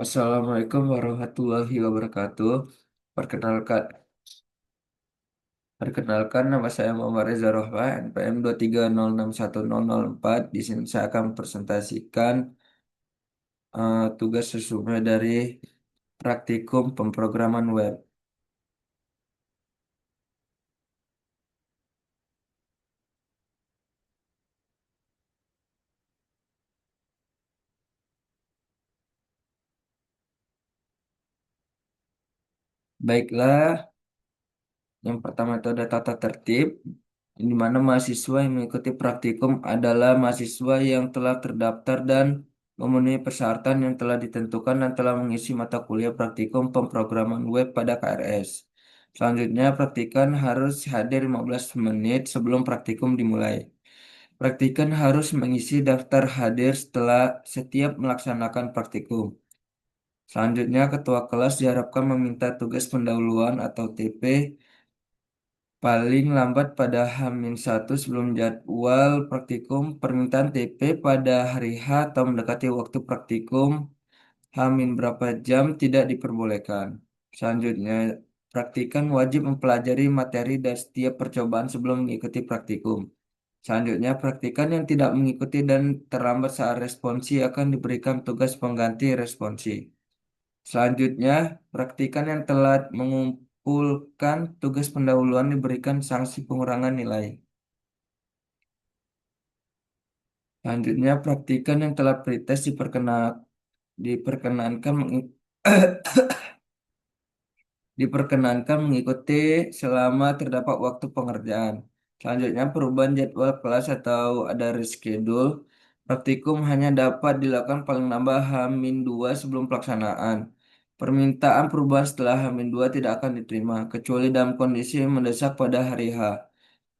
Assalamualaikum warahmatullahi wabarakatuh. Perkenalkan, perkenalkan nama saya Muhammad Reza Rohman, NPM 230610004. Di sini saya akan presentasikan tugas resume dari praktikum pemrograman web. Baiklah, yang pertama itu ada tata tertib, di mana mahasiswa yang mengikuti praktikum adalah mahasiswa yang telah terdaftar dan memenuhi persyaratan yang telah ditentukan dan telah mengisi mata kuliah praktikum pemrograman web pada KRS. Selanjutnya, praktikan harus hadir 15 menit sebelum praktikum dimulai. Praktikan harus mengisi daftar hadir setelah setiap melaksanakan praktikum. Selanjutnya, ketua kelas diharapkan meminta tugas pendahuluan atau TP paling lambat pada H-1 sebelum jadwal praktikum. Permintaan TP pada hari H atau mendekati waktu praktikum H-berapa jam tidak diperbolehkan. Selanjutnya, praktikan wajib mempelajari materi dan setiap percobaan sebelum mengikuti praktikum. Selanjutnya, praktikan yang tidak mengikuti dan terlambat saat responsi akan diberikan tugas pengganti responsi. Selanjutnya, praktikan yang telat mengumpulkan tugas pendahuluan diberikan sanksi pengurangan nilai. Selanjutnya, praktikan yang telat pretest diperkenankan diperkenankan mengikuti selama terdapat waktu pengerjaan. Selanjutnya, perubahan jadwal kelas atau ada reschedule. Praktikum hanya dapat dilakukan paling lambat H-2 sebelum pelaksanaan. Permintaan perubahan setelah H-2 tidak akan diterima, kecuali dalam kondisi mendesak pada hari H.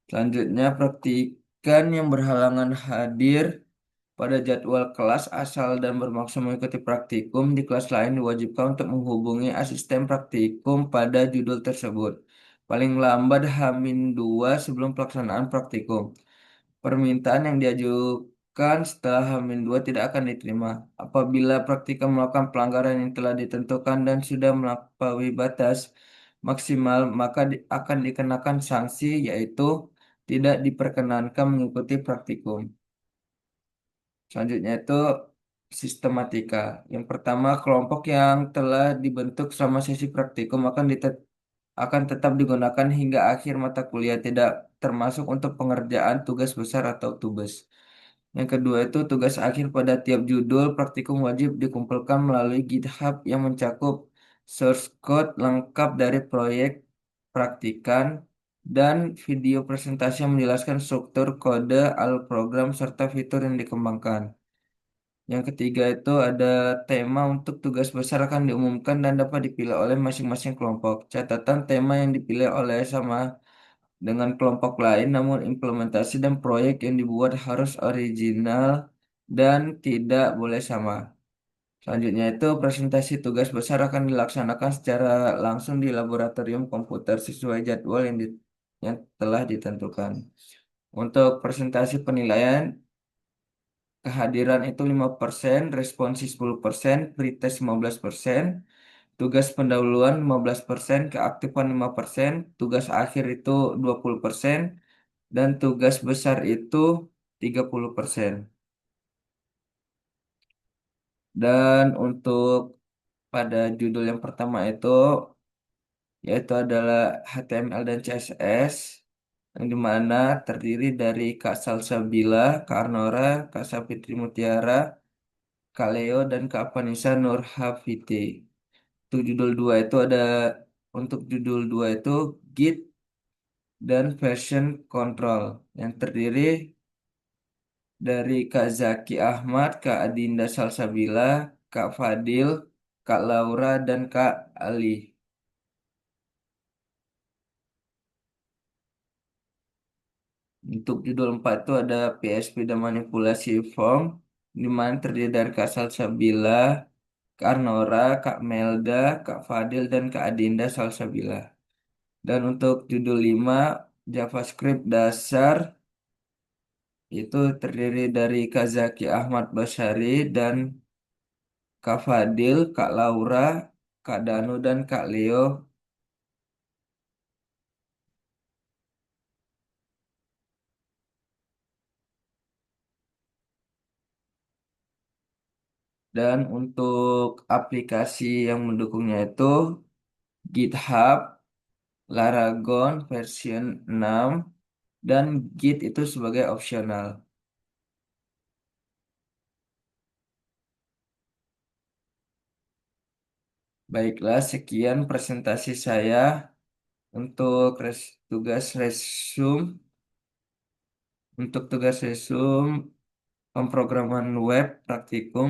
Selanjutnya, praktikan yang berhalangan hadir pada jadwal kelas asal dan bermaksud mengikuti praktikum di kelas lain diwajibkan untuk menghubungi asisten praktikum pada judul tersebut. Paling lambat H-2 sebelum pelaksanaan praktikum. Permintaan yang diajukan setelah H-2 tidak akan diterima. Apabila praktikum melakukan pelanggaran yang telah ditentukan dan sudah melampaui batas maksimal, maka akan dikenakan sanksi yaitu tidak diperkenankan mengikuti praktikum. Selanjutnya itu sistematika. Yang pertama, kelompok yang telah dibentuk selama sesi praktikum akan tetap digunakan hingga akhir mata kuliah, tidak termasuk untuk pengerjaan tugas besar atau tugas. Yang kedua itu tugas akhir pada tiap judul praktikum wajib dikumpulkan melalui GitHub yang mencakup source code lengkap dari proyek praktikan dan video presentasi yang menjelaskan struktur kode, alur program, serta fitur yang dikembangkan. Yang ketiga itu ada tema untuk tugas besar akan diumumkan dan dapat dipilih oleh masing-masing kelompok. Catatan tema yang dipilih oleh sama dengan kelompok lain, namun implementasi dan proyek yang dibuat harus original dan tidak boleh sama. Selanjutnya itu presentasi tugas besar akan dilaksanakan secara langsung di laboratorium komputer sesuai jadwal yang telah ditentukan. Untuk presentasi penilaian, kehadiran itu 5%, responsi 10%, pretest 15%, tugas pendahuluan 15%, keaktifan 5%, tugas akhir itu 20%, dan tugas besar itu 30%. Dan untuk pada judul yang pertama itu yaitu adalah HTML dan CSS yang dimana terdiri dari Kak Salsabila, Kak Arnora, Kak Sapitri Mutiara, Kak Leo, dan Kak Vanessa Nurhafiti. Untuk judul 2 itu ada untuk judul 2 itu Git dan version control yang terdiri dari Kak Zaki Ahmad, Kak Adinda Salsabila, Kak Fadil, Kak Laura, dan Kak Ali. Untuk judul 4 itu ada PSP dan manipulasi form, di mana terdiri dari Kak Salsabila, Kak Arnora, Kak Melda, Kak Fadil, dan Kak Adinda Salsabila. Dan untuk judul 5 JavaScript dasar, itu terdiri dari Kak Zaki Ahmad Basyari dan Kak Fadil, Kak Laura, Kak Danu, dan Kak Leo. Dan untuk aplikasi yang mendukungnya itu GitHub, Laragon version 6, dan Git itu sebagai opsional. Baiklah, sekian presentasi saya untuk tugas resume. Untuk tugas resume pemrograman web praktikum.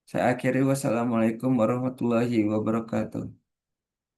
Saya akhiri wassalamualaikum warahmatullahi wabarakatuh.